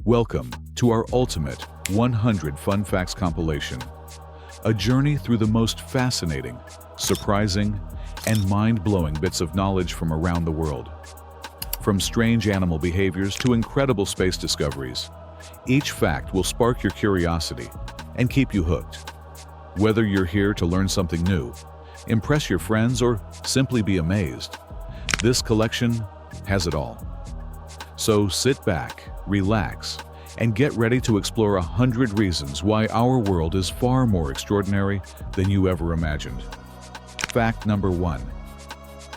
Welcome to our ultimate 100 Fun Facts Compilation, a journey through the most fascinating, surprising, and mind-blowing bits of knowledge from around the world. From strange animal behaviors to incredible space discoveries, each fact will spark your curiosity and keep you hooked. Whether you're here to learn something new, impress your friends, or simply be amazed, this collection has it all. So sit back, relax, and get ready to explore 100 reasons why our world is far more extraordinary than you ever imagined. Fact number 1.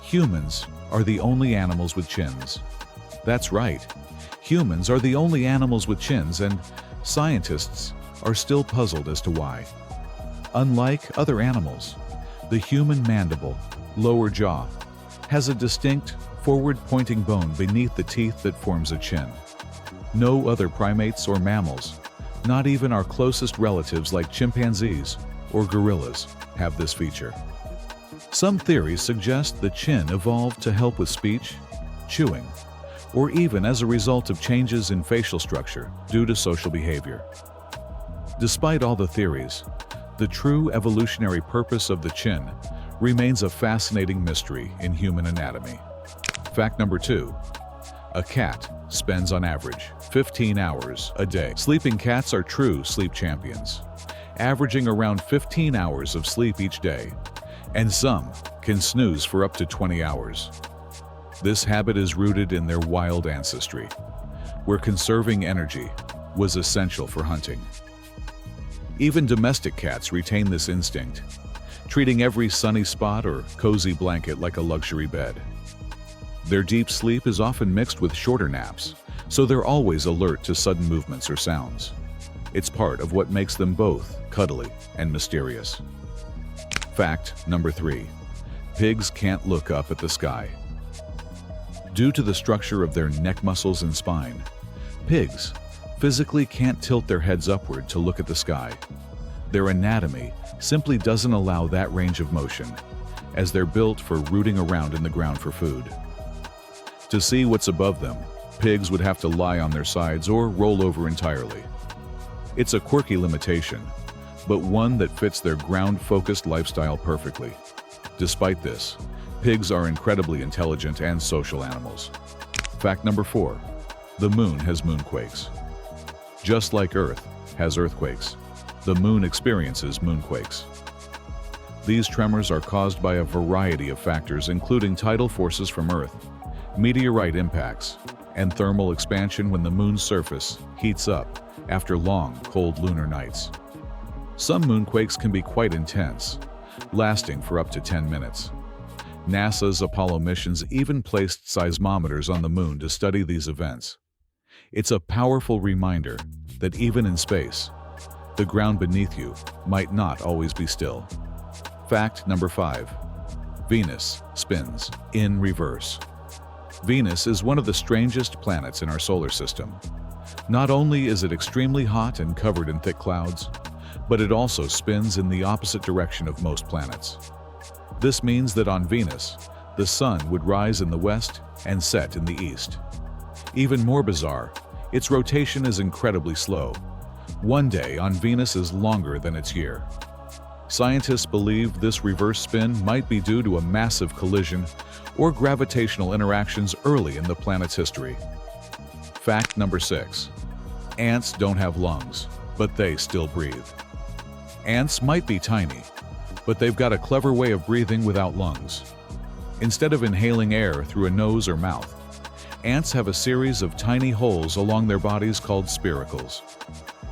Humans are the only animals with chins. That's right. Humans are the only animals with chins, and scientists are still puzzled as to why. Unlike other animals, the human mandible, lower jaw, has a distinct, forward-pointing bone beneath the teeth that forms a chin. No other primates or mammals, not even our closest relatives like chimpanzees or gorillas, have this feature. Some theories suggest the chin evolved to help with speech, chewing, or even as a result of changes in facial structure due to social behavior. Despite all the theories, the true evolutionary purpose of the chin remains a fascinating mystery in human anatomy. Fact number 2. A cat spends on average 15 hours a day. Sleeping cats are true sleep champions, averaging around 15 hours of sleep each day, and some can snooze for up to 20 hours. This habit is rooted in their wild ancestry, where conserving energy was essential for hunting. Even domestic cats retain this instinct, treating every sunny spot or cozy blanket like a luxury bed. Their deep sleep is often mixed with shorter naps, so they're always alert to sudden movements or sounds. It's part of what makes them both cuddly and mysterious. Fact number 3. Pigs can't look up at the sky. Due to the structure of their neck muscles and spine, pigs physically can't tilt their heads upward to look at the sky. Their anatomy simply doesn't allow that range of motion, as they're built for rooting around in the ground for food. To see what's above them, pigs would have to lie on their sides or roll over entirely. It's a quirky limitation, but one that fits their ground-focused lifestyle perfectly. Despite this, pigs are incredibly intelligent and social animals. Fact number 4. The moon has moonquakes. Just like Earth has earthquakes, the moon experiences moonquakes. These tremors are caused by a variety of factors, including tidal forces from Earth, meteorite impacts, and thermal expansion when the moon's surface heats up after long, cold lunar nights. Some moonquakes can be quite intense, lasting for up to 10 minutes. NASA's Apollo missions even placed seismometers on the moon to study these events. It's a powerful reminder that even in space, the ground beneath you might not always be still. Fact number 5. Venus spins in reverse. Venus is one of the strangest planets in our solar system. Not only is it extremely hot and covered in thick clouds, but it also spins in the opposite direction of most planets. This means that on Venus, the sun would rise in the west and set in the east. Even more bizarre, its rotation is incredibly slow. One day on Venus is longer than its year. Scientists believe this reverse spin might be due to a massive collision or gravitational interactions early in the planet's history. Fact number 6. Ants don't have lungs, but they still breathe. Ants might be tiny, but they've got a clever way of breathing without lungs. Instead of inhaling air through a nose or mouth, ants have a series of tiny holes along their bodies called spiracles.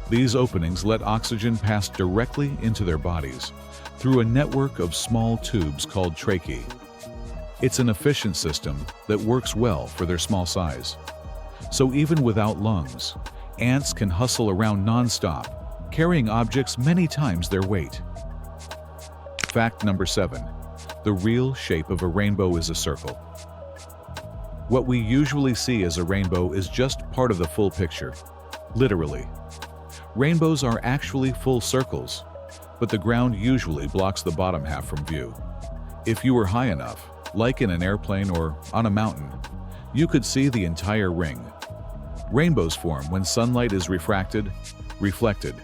These openings let oxygen pass directly into their bodies through a network of small tubes called tracheae. It's an efficient system that works well for their small size. So even without lungs, ants can hustle around non-stop, carrying objects many times their weight. Fact number 7. The real shape of a rainbow is a circle. What we usually see as a rainbow is just part of the full picture, literally. Rainbows are actually full circles, but the ground usually blocks the bottom half from view. If you were high enough, like in an airplane or on a mountain, you could see the entire ring. Rainbows form when sunlight is refracted, reflected,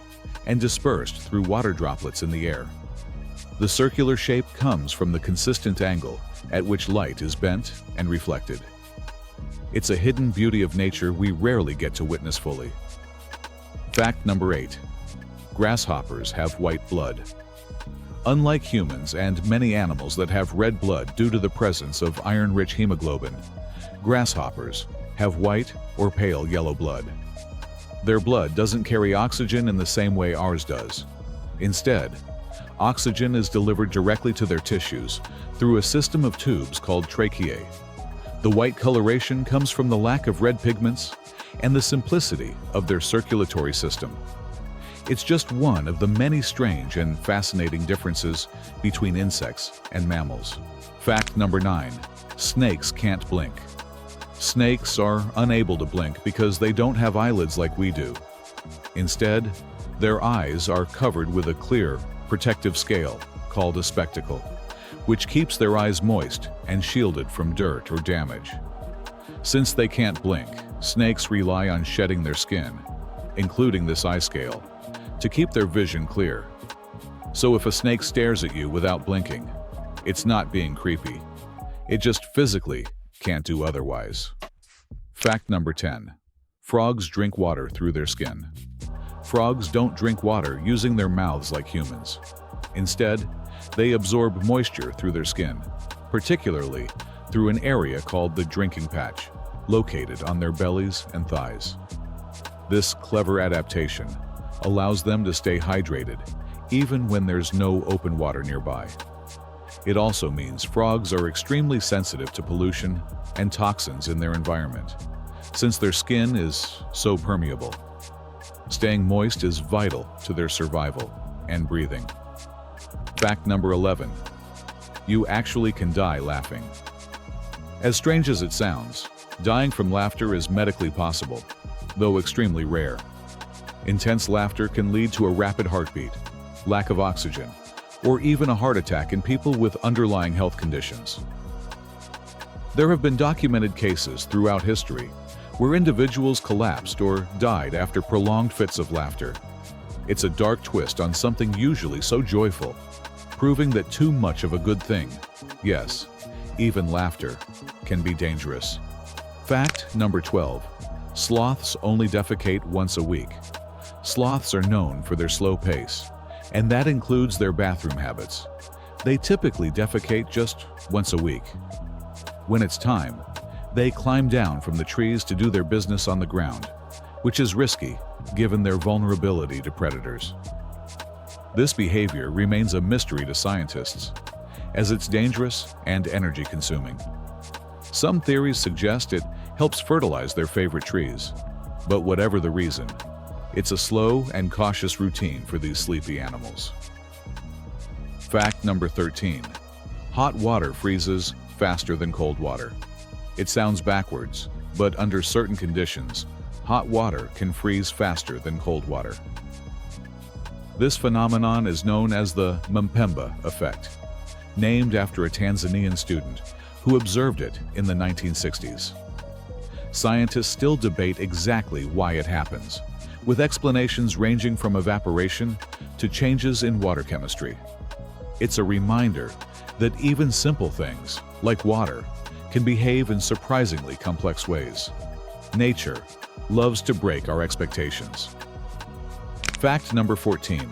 and dispersed through water droplets in the air. The circular shape comes from the consistent angle at which light is bent and reflected. It's a hidden beauty of nature we rarely get to witness fully. Fact number 8. Grasshoppers have white blood. Unlike humans and many animals that have red blood due to the presence of iron-rich hemoglobin, grasshoppers have white or pale yellow blood. Their blood doesn't carry oxygen in the same way ours does. Instead, oxygen is delivered directly to their tissues through a system of tubes called tracheae. The white coloration comes from the lack of red pigments and the simplicity of their circulatory system. It's just one of the many strange and fascinating differences between insects and mammals. Fact number 9. Snakes can't blink. Snakes are unable to blink because they don't have eyelids like we do. Instead, their eyes are covered with a clear, protective scale called a spectacle, which keeps their eyes moist and shielded from dirt or damage. Since they can't blink, snakes rely on shedding their skin, including this eye scale, to keep their vision clear. So if a snake stares at you without blinking, it's not being creepy. It just physically can't do otherwise. Fact number 10. Frogs drink water through their skin. Frogs don't drink water using their mouths like humans. Instead, they absorb moisture through their skin, particularly through an area called the drinking patch, located on their bellies and thighs. This clever adaptation allows them to stay hydrated, even when there's no open water nearby. It also means frogs are extremely sensitive to pollution and toxins in their environment, since their skin is so permeable. Staying moist is vital to their survival and breathing. Fact number 11. You actually can die laughing. As strange as it sounds, dying from laughter is medically possible, though extremely rare. Intense laughter can lead to a rapid heartbeat, lack of oxygen, or even a heart attack in people with underlying health conditions. There have been documented cases throughout history where individuals collapsed or died after prolonged fits of laughter. It's a dark twist on something usually so joyful, proving that too much of a good thing, yes, even laughter, can be dangerous. Fact number 12. Sloths only defecate once a week. Sloths are known for their slow pace, and that includes their bathroom habits. They typically defecate just once a week. When it's time, they climb down from the trees to do their business on the ground, which is risky given their vulnerability to predators. This behavior remains a mystery to scientists, as it's dangerous and energy-consuming. Some theories suggest it helps fertilize their favorite trees, but whatever the reason, it's a slow and cautious routine for these sleepy animals. Fact number 13. Hot water freezes faster than cold water. It sounds backwards, but under certain conditions, hot water can freeze faster than cold water. This phenomenon is known as the Mpemba effect, named after a Tanzanian student who observed it in the 1960s. Scientists still debate exactly why it happens, with explanations ranging from evaporation to changes in water chemistry. It's a reminder that even simple things, like water, can behave in surprisingly complex ways. Nature loves to break our expectations. Fact number 14.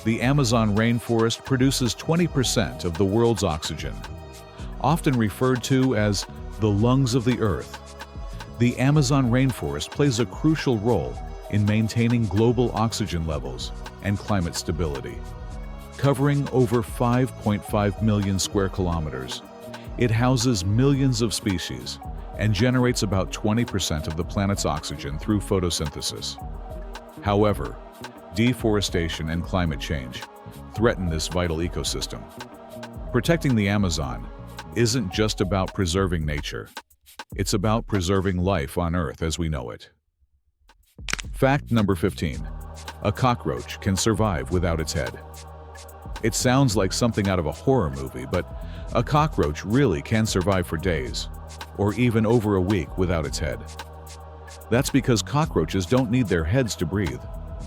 The Amazon rainforest produces 20% of the world's oxygen. Often referred to as the lungs of the earth, the Amazon rainforest plays a crucial role in maintaining global oxygen levels and climate stability. Covering over 5.5 million square kilometers, it houses millions of species and generates about 20% of the planet's oxygen through photosynthesis. However, deforestation and climate change threaten this vital ecosystem. Protecting the Amazon isn't just about preserving nature. It's about preserving life on Earth as we know it. Fact number 15. A cockroach can survive without its head. It sounds like something out of a horror movie, but a cockroach really can survive for days, or even over a week without its head. That's because cockroaches don't need their heads to breathe.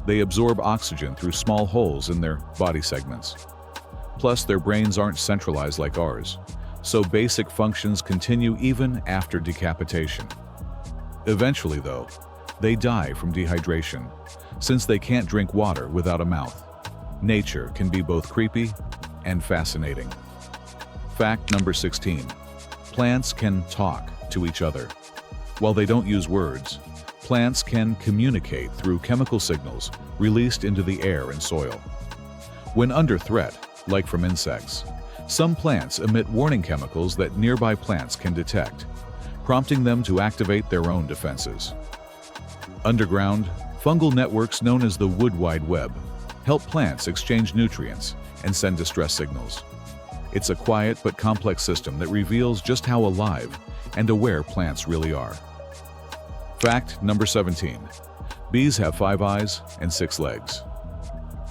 They absorb oxygen through small holes in their body segments. Plus, their brains aren't centralized like ours, so basic functions continue even after decapitation. Eventually, though, they die from dehydration, since they can't drink water without a mouth. Nature can be both creepy and fascinating. Fact number 16. Plants can talk to each other. While they don't use words, plants can communicate through chemical signals released into the air and soil. When under threat, like from insects, some plants emit warning chemicals that nearby plants can detect, prompting them to activate their own defenses. Underground, fungal networks known as the Wood Wide Web help plants exchange nutrients and send distress signals. It's a quiet but complex system that reveals just how alive and aware plants really are. Fact number 17. Bees have 5 eyes and 6 legs.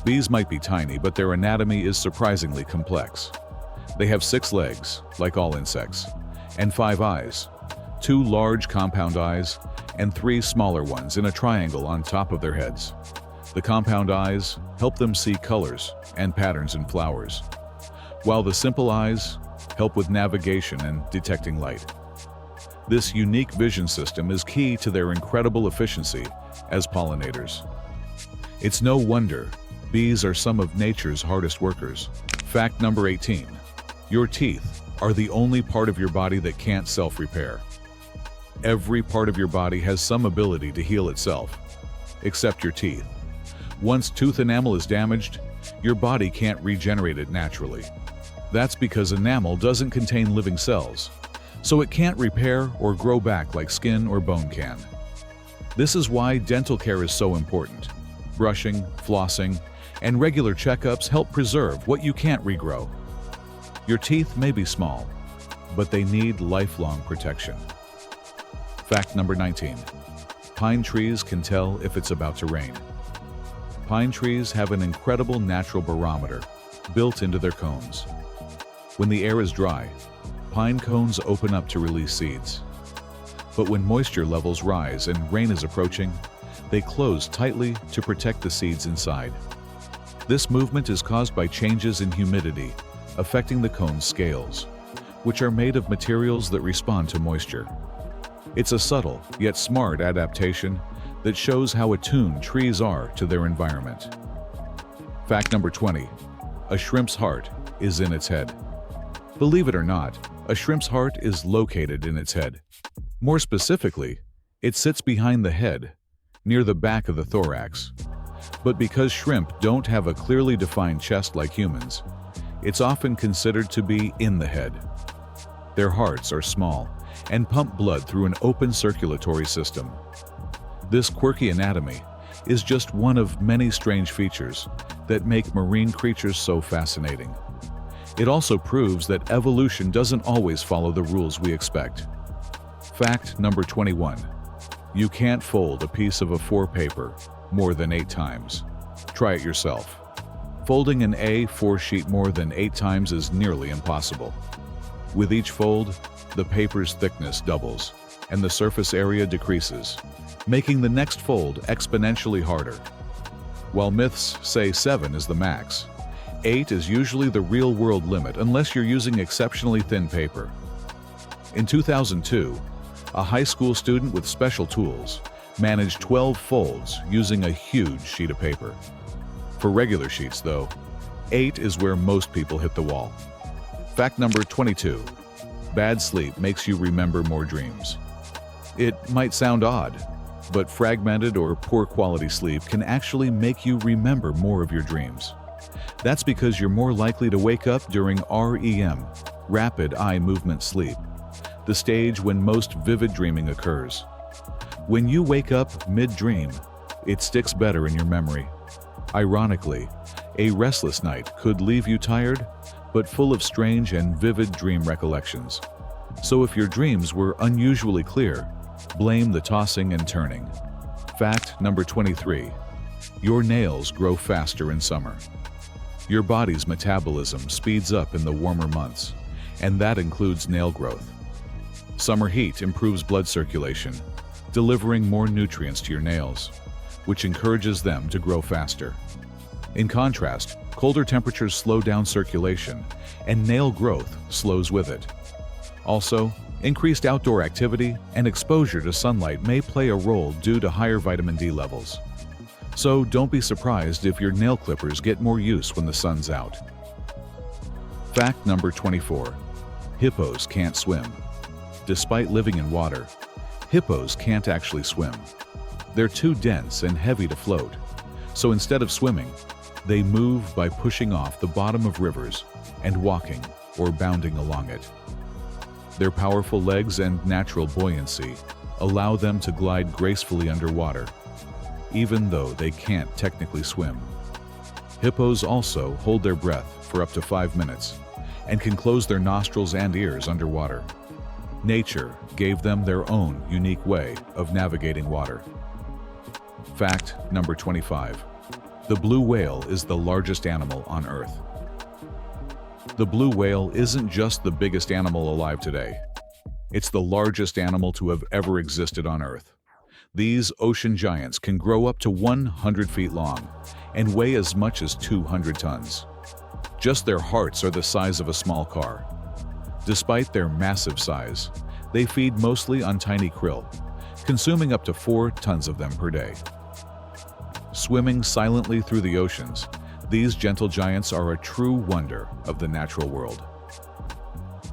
Bees might be tiny, but their anatomy is surprisingly complex. They have 6 legs, like all insects, and 5 eyes, 2 large compound eyes, and 3 smaller ones in a triangle on top of their heads. The compound eyes help them see colors and patterns in flowers, while the simple eyes help with navigation and detecting light. This unique vision system is key to their incredible efficiency as pollinators. It's no wonder bees are some of nature's hardest workers. Fact number 18. Your teeth are the only part of your body that can't self-repair. Every part of your body has some ability to heal itself, except your teeth. Once tooth enamel is damaged, your body can't regenerate it naturally. That's because enamel doesn't contain living cells, so it can't repair or grow back like skin or bone can. This is why dental care is so important. Brushing, flossing, and regular checkups help preserve what you can't regrow. Your teeth may be small, but they need lifelong protection. Fact number 19. Pine trees can tell if it's about to rain. Pine trees have an incredible natural barometer built into their cones. When the air is dry, pine cones open up to release seeds. But when moisture levels rise and rain is approaching, they close tightly to protect the seeds inside. This movement is caused by changes in humidity affecting the cone's scales, which are made of materials that respond to moisture. It's a subtle yet smart adaptation that shows how attuned trees are to their environment. Fact number 20. A shrimp's heart is in its head. Believe it or not, a shrimp's heart is located in its head. More specifically, it sits behind the head, near the back of the thorax. But because shrimp don't have a clearly defined chest like humans, it's often considered to be in the head. Their hearts are small and pump blood through an open circulatory system. This quirky anatomy is just one of many strange features that make marine creatures so fascinating. It also proves that evolution doesn't always follow the rules we expect. Fact number 21. You can't fold a piece of A4 paper more than 8 times. Try it yourself. Folding an A4 sheet more than 8 times is nearly impossible. With each fold, the paper's thickness doubles and the surface area decreases, making the next fold exponentially harder. While myths say 7 is the max, 8 is usually the real-world limit unless you're using exceptionally thin paper. In 2002, a high school student with special tools managed 12 folds using a huge sheet of paper. For regular sheets, though, 8 is where most people hit the wall. Fact number 22. Bad sleep makes you remember more dreams. It might sound odd, but fragmented or poor quality sleep can actually make you remember more of your dreams. That's because you're more likely to wake up during REM, rapid eye movement sleep, the stage when most vivid dreaming occurs. When you wake up mid-dream, it sticks better in your memory. Ironically, a restless night could leave you tired, but full of strange and vivid dream recollections. So if your dreams were unusually clear, blame the tossing and turning. Fact number 23. Your nails grow faster in summer. Your body's metabolism speeds up in the warmer months, and that includes nail growth. Summer heat improves blood circulation, delivering more nutrients to your nails, which encourages them to grow faster. In contrast, colder temperatures slow down circulation, and nail growth slows with it. Also, increased outdoor activity and exposure to sunlight may play a role due to higher vitamin D levels. So don't be surprised if your nail clippers get more use when the sun's out. Fact number 24. Hippos can't swim. Despite living in water, hippos can't actually swim. They're too dense and heavy to float, so instead of swimming, they move by pushing off the bottom of rivers and walking or bounding along it. Their powerful legs and natural buoyancy allow them to glide gracefully underwater, even though they can't technically swim. Hippos also hold their breath for up to 5 minutes and can close their nostrils and ears underwater. Nature gave them their own unique way of navigating water. Fact number 25. The blue whale is the largest animal on Earth. The blue whale isn't just the biggest animal alive today. It's the largest animal to have ever existed on Earth. These ocean giants can grow up to 100 feet long and weigh as much as 200 tons. Just their hearts are the size of a small car. Despite their massive size, they feed mostly on tiny krill, consuming up to 4 tons of them per day. Swimming silently through the oceans, these gentle giants are a true wonder of the natural world.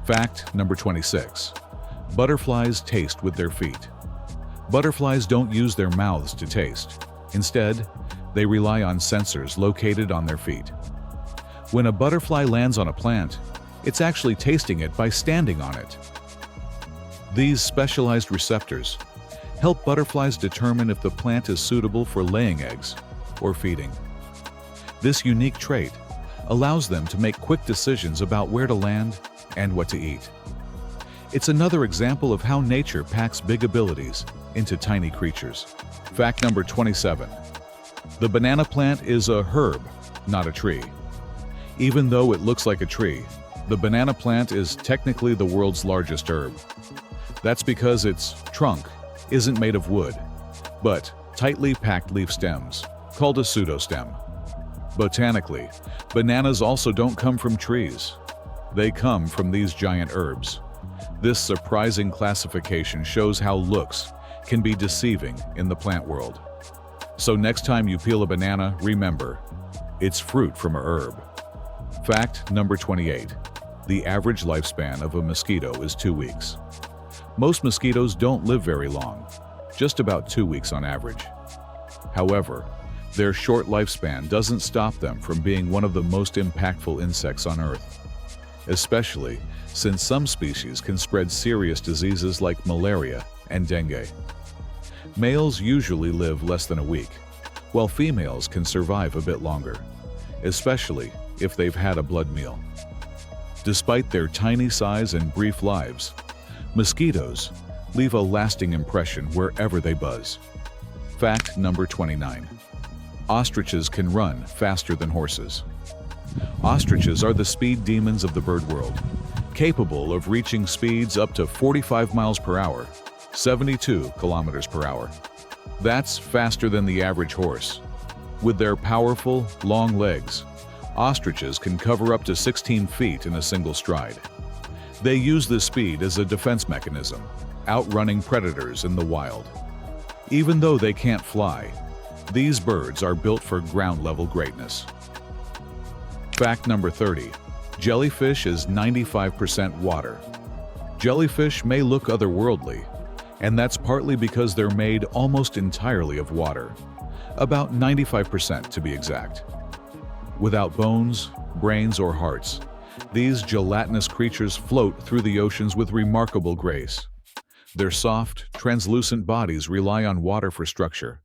Fact number 26. Butterflies taste with their feet. Butterflies don't use their mouths to taste. Instead, they rely on sensors located on their feet. When a butterfly lands on a plant, it's actually tasting it by standing on it. These specialized receptors help butterflies determine if the plant is suitable for laying eggs or feeding. This unique trait allows them to make quick decisions about where to land and what to eat. It's another example of how nature packs big abilities into tiny creatures. Fact number 27. The banana plant is a herb, not a tree. Even though it looks like a tree, the banana plant is technically the world's largest herb. That's because its trunk isn't made of wood, but tightly packed leaf stems, called a pseudostem. Botanically, bananas also don't come from trees. They come from these giant herbs. This surprising classification shows how looks can be deceiving in the plant world. So next time you peel a banana, remember, it's fruit from a herb. Fact number 28. The average lifespan of a mosquito is 2 weeks. Most mosquitoes don't live very long, just about 2 weeks on average. However, their short lifespan doesn't stop them from being one of the most impactful insects on Earth, especially since some species can spread serious diseases like malaria and dengue. Males usually live less than a week, while females can survive a bit longer, especially if they've had a blood meal. Despite their tiny size and brief lives, mosquitoes leave a lasting impression wherever they buzz. Fact number 29. Ostriches can run faster than horses. Ostriches are the speed demons of the bird world, capable of reaching speeds up to 45 miles per hour, 72 kilometers per hour. That's faster than the average horse. With their powerful, long legs, ostriches can cover up to 16 feet in a single stride. They use this speed as a defense mechanism, outrunning predators in the wild. Even though they can't fly, these birds are built for ground-level greatness. Fact number 30. Jellyfish is 95% water. Jellyfish may look otherworldly, and that's partly because they're made almost entirely of water, about 95% to be exact. Without bones, brains, or hearts, these gelatinous creatures float through the oceans with remarkable grace. Their soft, translucent bodies rely on water for structure,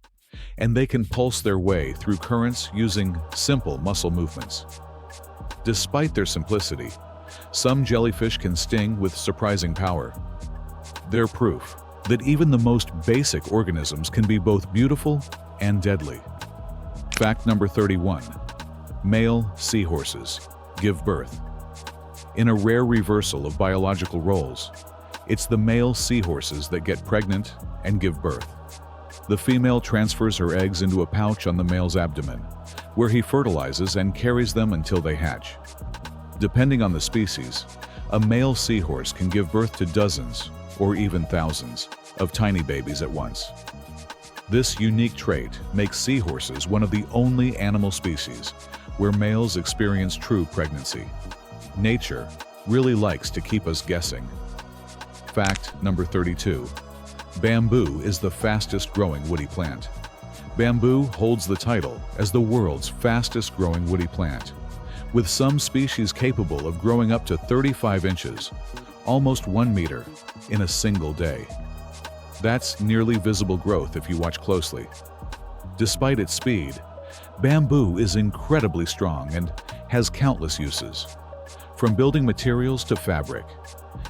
and they can pulse their way through currents using simple muscle movements. Despite their simplicity, some jellyfish can sting with surprising power. They're proof that even the most basic organisms can be both beautiful and deadly. Fact number 31. Male seahorses give birth. In a rare reversal of biological roles, it's the male seahorses that get pregnant and give birth. The female transfers her eggs into a pouch on the male's abdomen, where he fertilizes and carries them until they hatch. Depending on the species, a male seahorse can give birth to dozens, or even thousands, of tiny babies at once. This unique trait makes seahorses one of the only animal species where males experience true pregnancy. Nature really likes to keep us guessing. Fact number 32. Bamboo is the fastest growing woody plant. Bamboo holds the title as the world's fastest growing woody plant, with some species capable of growing up to 35 inches, almost 1 meter, in a single day. That's nearly visible growth if you watch closely. Despite its speed, bamboo is incredibly strong and has countless uses. From building materials to fabric,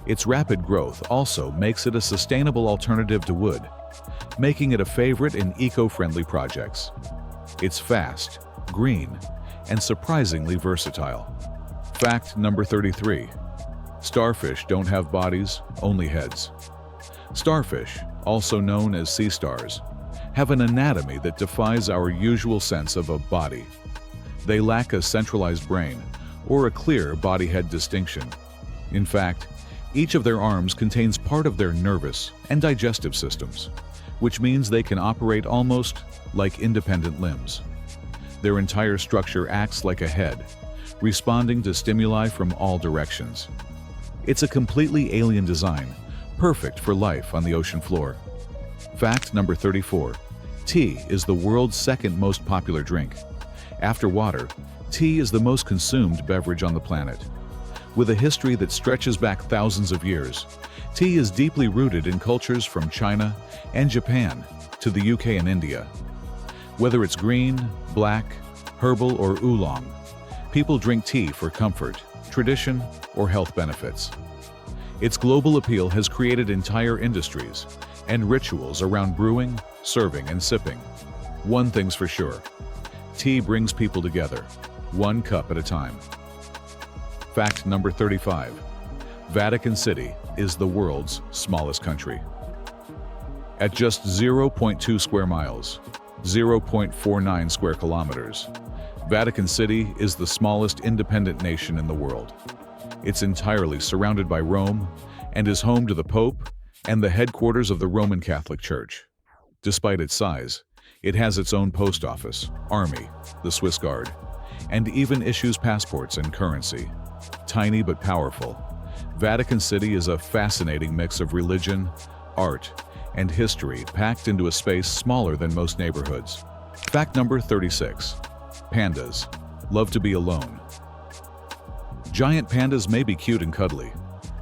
its rapid growth also makes it a sustainable alternative to wood, making it a favorite in eco-friendly projects. It's fast, green, and surprisingly versatile. Fact number 33. Starfish don't have bodies, only heads. Starfish, also known as sea stars, have an anatomy that defies our usual sense of a body. They lack a centralized brain or a clear body-head distinction. In fact, each of their arms contains part of their nervous and digestive systems, which means they can operate almost like independent limbs. Their entire structure acts like a head, responding to stimuli from all directions. It's a completely alien design, perfect for life on the ocean floor. Fact number 34. Tea is the world's second most popular drink. After water, tea is the most consumed beverage on the planet. With a history that stretches back thousands of years, tea is deeply rooted in cultures from China and Japan to the UK and India. Whether it's green, black, herbal, or oolong, people drink tea for comfort, tradition, or health benefits. Its global appeal has created entire industries and rituals around brewing, serving, and sipping. One thing's for sure: tea brings people together, one cup at a time. Fact number 35. Vatican City is the world's smallest country. At just 0.2 square miles, 0.49 square kilometers, Vatican City is the smallest independent nation in the world. It's entirely surrounded by Rome and is home to the Pope and the headquarters of the Roman Catholic Church. Despite its size, it has its own post office, army, the Swiss Guard, and even issues passports and currency. Tiny but powerful, Vatican City is a fascinating mix of religion, art, and history packed into a space smaller than most neighborhoods. Fact number 36. Pandas love to be alone. Giant pandas may be cute and cuddly,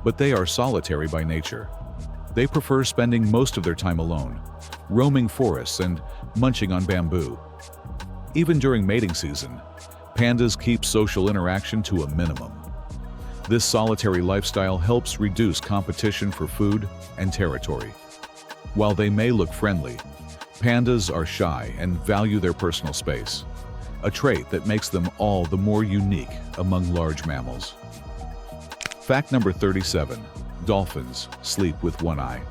but they are solitary by nature. They prefer spending most of their time alone, roaming forests and munching on bamboo. Even during mating season, pandas keep social interaction to a minimum. This solitary lifestyle helps reduce competition for food and territory. While they may look friendly, pandas are shy and value their personal space, a trait that makes them all the more unique among large mammals. Fact number 37. Dolphins sleep with one eye.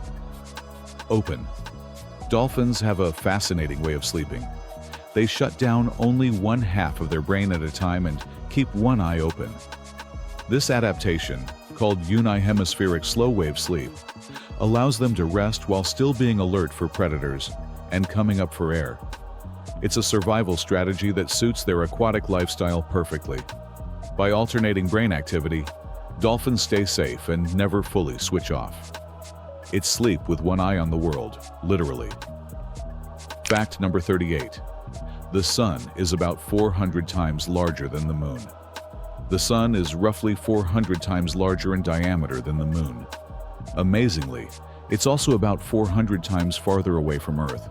Open. Dolphins have a fascinating way of sleeping. They shut down only one half of their brain at a time and keep one eye open. This adaptation, called unihemispheric slow-wave sleep, allows them to rest while still being alert for predators and coming up for air. It's a survival strategy that suits their aquatic lifestyle perfectly. By alternating brain activity, dolphins stay safe and never fully switch off. It's sleep with one eye on the world, literally. Fact number 38. The sun is about 400 times larger than the moon. The sun is roughly 400 times larger in diameter than the moon. Amazingly, it's also about 400 times farther away from Earth,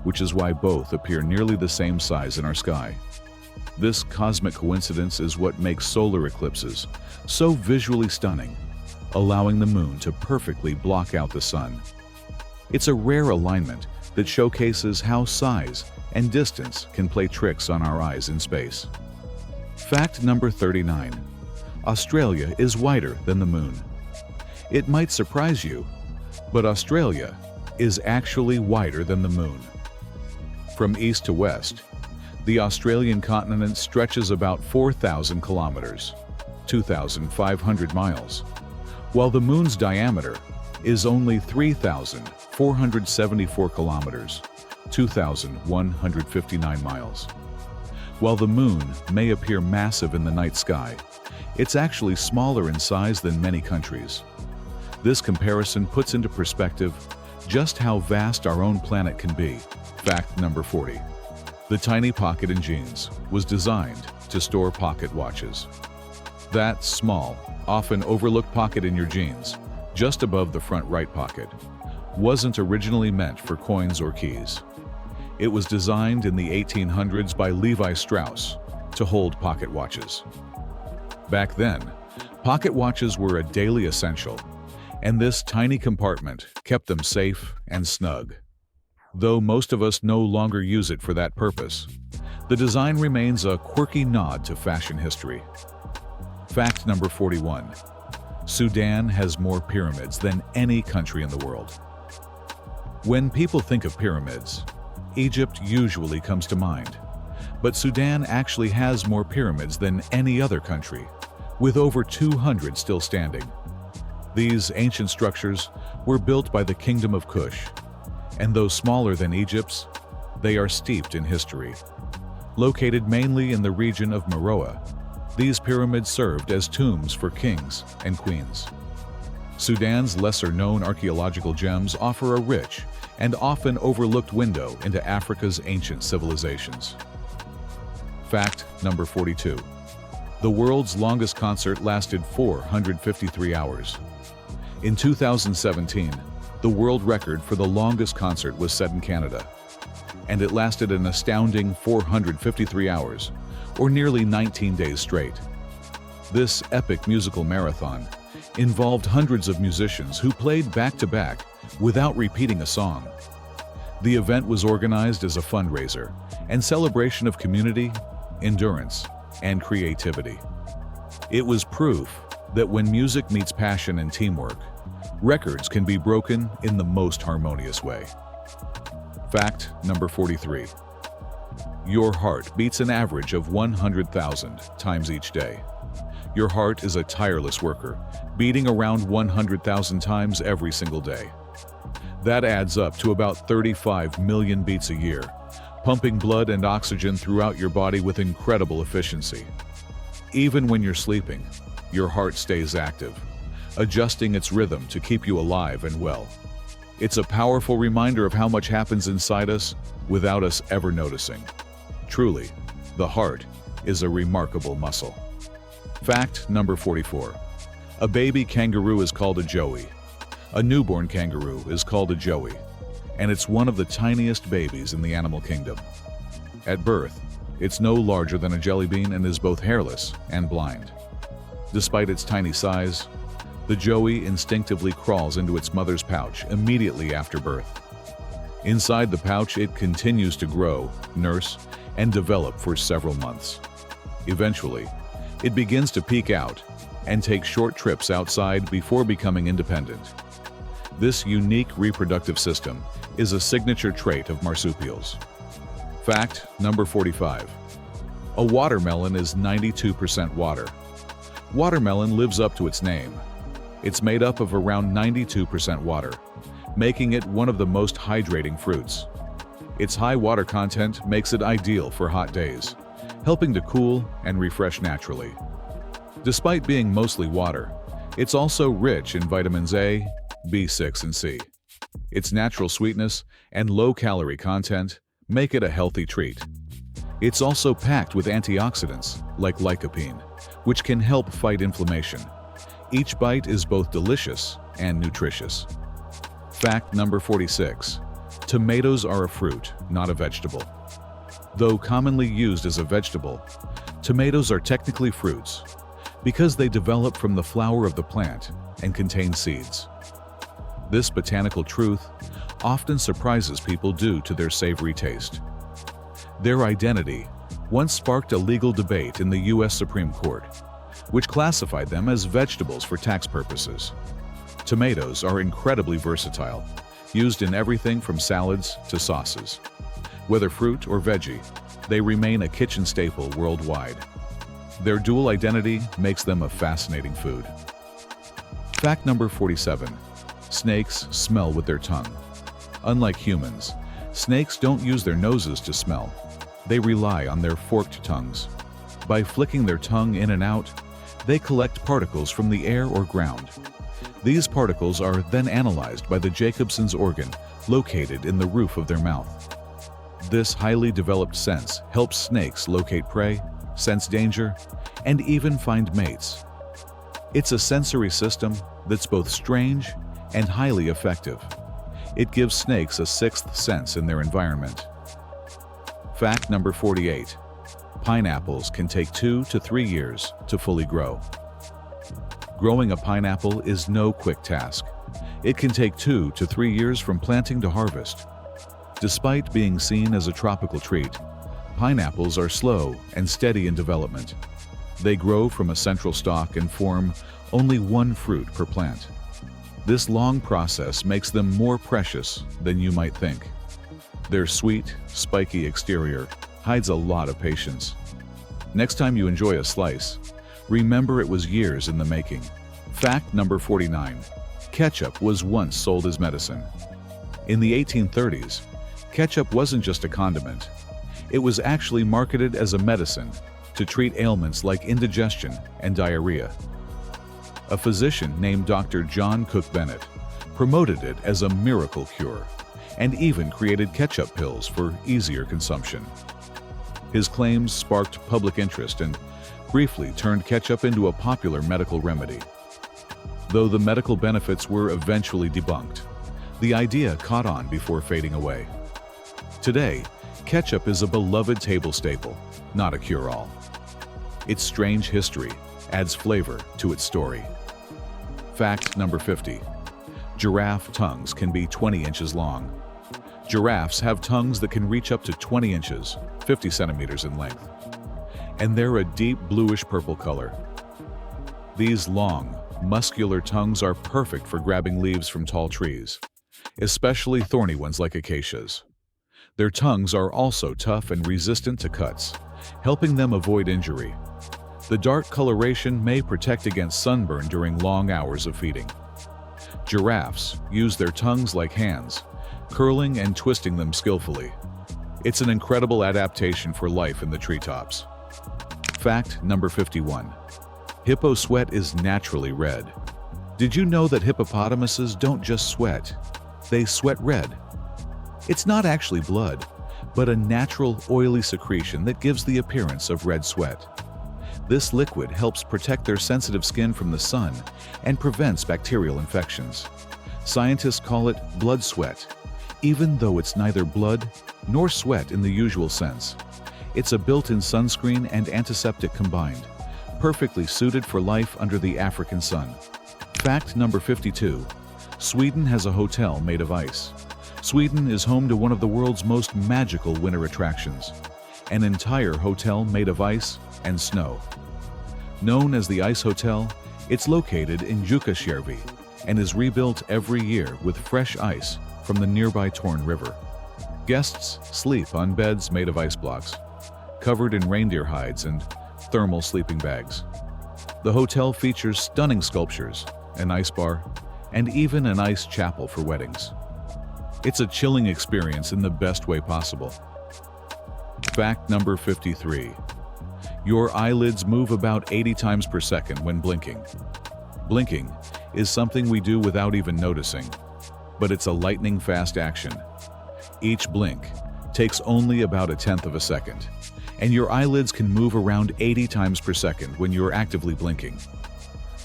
which is why both appear nearly the same size in our sky. This cosmic coincidence is what makes solar eclipses so visually stunning, allowing the moon to perfectly block out the sun. It's a rare alignment that showcases how size and distance can play tricks on our eyes in space. Fact number 39. Australia is whiter than the moon. It might surprise you, but Australia is actually whiter than the moon. From east to west, the Australian continent stretches about 4,000 kilometers, 2,500 miles, while the Moon's diameter is only 3,474 kilometers, 2,159 miles. While the Moon may appear massive in the night sky, it's actually smaller in size than many countries. This comparison puts into perspective just how vast our own planet can be. Fact number 40. The tiny pocket in jeans was designed to store pocket watches. That small, often overlooked pocket in your jeans, just above the front right pocket, wasn't originally meant for coins or keys. It was designed in the 1800s by Levi Strauss to hold pocket watches. Back then, pocket watches were a daily essential, and this tiny compartment kept them safe and snug. Though most of us no longer use it for that purpose, the design remains a quirky nod to fashion history. Fact number 41. Sudan has more pyramids than any country in the world. When people think of pyramids, Egypt usually comes to mind, but Sudan actually has more pyramids than any other country, with over 200 still standing. These ancient structures were built by the Kingdom of Kush, and though smaller than Egypt's, they are steeped in history. Located mainly in the region of Meroe, these pyramids served as tombs for kings and queens. Sudan's lesser-known archaeological gems offer a rich and often overlooked window into Africa's ancient civilizations. Fact number 42. The world's longest concert lasted 453 hours. In 2017, the world record for the longest concert was set in Canada, and it lasted an astounding 453 hours, or nearly 19 days straight. This epic musical marathon involved hundreds of musicians who played back-to-back without repeating a song. The event was organized as a fundraiser and celebration of community, endurance, and creativity. It was proof that when music meets passion and teamwork, records can be broken in the most harmonious way. Fact number 43. Your heart beats an average of 100,000 times each day. Your heart is a tireless worker, beating around 100,000 times every single day. That adds up to about 35 million beats a year, pumping blood and oxygen throughout your body with incredible efficiency. Even when you're sleeping, your heart stays active, adjusting its rhythm to keep you alive and well. It's a powerful reminder of how much happens inside us without us ever noticing. Truly, the heart is a remarkable muscle. Fact number 44. A baby kangaroo is called a joey. A newborn kangaroo is called a joey, and it's one of the tiniest babies in the animal kingdom. At birth, it's no larger than a jelly bean and is both hairless and blind. Despite its tiny size, the joey instinctively crawls into its mother's pouch immediately after birth. Inside the pouch, it continues to grow, nurse, and develop for several months. Eventually, it begins to peek out and take short trips outside before becoming independent. This unique reproductive system is a signature trait of marsupials. Fact number 45. A watermelon is 92% water. Watermelon lives up to its name. It's made up of around 92% water, making it one of the most hydrating fruits. Its high water content makes it ideal for hot days, helping to cool and refresh naturally. Despite being mostly water, it's also rich in vitamins A, B6, and C. Its natural sweetness and low-calorie content make it a healthy treat. It's also packed with antioxidants like lycopene, which can help fight inflammation. Each bite is both delicious and nutritious. Fact number 46. Tomatoes are a fruit, not a vegetable. Though commonly used as a vegetable, tomatoes are technically fruits because they develop from the flower of the plant and contain seeds. This botanical truth often surprises people due to their savory taste. Their identity once sparked a legal debate in the U.S. Supreme Court, which classified them as vegetables for tax purposes. Tomatoes are incredibly versatile, used in everything from salads to sauces. Whether fruit or veggie, they remain a kitchen staple worldwide. Their dual identity makes them a fascinating food. Fact number 47. Snakes smell with their tongue. Unlike humans, snakes don't use their noses to smell. They rely on their forked tongues. By flicking their tongue in and out, they collect particles from the air or ground. These particles are then analyzed by the Jacobson's organ located in the roof of their mouth. This highly developed sense helps snakes locate prey, sense danger, and even find mates. It's a sensory system that's both strange and highly effective. It gives snakes a sixth sense in their environment. Fact number 48. Pineapples can take 2 to 3 years to fully grow. Growing a pineapple is no quick task. It can take 2 to 3 years from planting to harvest. Despite being seen as a tropical treat, pineapples are slow and steady in development. They grow from a central stalk and form only one fruit per plant. This long process makes them more precious than you might think. Their sweet, spiky exterior hides a lot of patience. Next time you enjoy a slice, remember it was years in the making. Fact number 49. Ketchup was once sold as medicine. In the 1830s, ketchup wasn't just a condiment. It was actually marketed as a medicine to treat ailments like indigestion and diarrhea. A physician named Dr. John Cook Bennett promoted it as a miracle cure and even created ketchup pills for easier consumption. His claims sparked public interest and briefly turned ketchup into a popular medical remedy. Though the medical benefits were eventually debunked, the idea caught on before fading away. Today, ketchup is a beloved table staple, not a cure-all. Its strange history adds flavor to its story. Fact number 50. Giraffe tongues can be 20 inches long. Giraffes have tongues that can reach up to 20 inches, 50 centimeters in length. And they're a deep bluish-purple color. These long, muscular tongues are perfect for grabbing leaves from tall trees, especially thorny ones like acacias. Their tongues are also tough and resistant to cuts, helping them avoid injury. The dark coloration may protect against sunburn during long hours of feeding. Giraffes use their tongues like hands, curling and twisting them skillfully. It's an incredible adaptation for life in the treetops. Fact number 51. Hippo sweat is naturally red. Did you know that hippopotamuses don't just sweat? They sweat red. It's not actually blood, but a natural oily secretion that gives the appearance of red sweat. This liquid helps protect their sensitive skin from the sun and prevents bacterial infections. Scientists call it blood sweat, even though it's neither blood nor sweat in the usual sense. It's a built-in sunscreen and antiseptic combined, perfectly suited for life under the African sun. Fact number 52. Sweden has a hotel made of ice. Sweden is home to one of the world's most magical winter attractions, an entire hotel made of ice and snow. Known as the Ice Hotel, it's located in Jukkasjärvi and is rebuilt every year with fresh ice from the nearby Torn River. Guests sleep on beds made of ice blocks, covered in reindeer hides and thermal sleeping bags. The hotel features stunning sculptures, an ice bar, and even an ice chapel for weddings. It's a chilling experience in the best way possible. Fact number 53. Your eyelids move about 80 times per second when blinking. Blinking is something we do without even noticing, but it's a lightning-fast action. Each blink takes only about 1/10 of a second, and your eyelids can move around 80 times per second when you're actively blinking.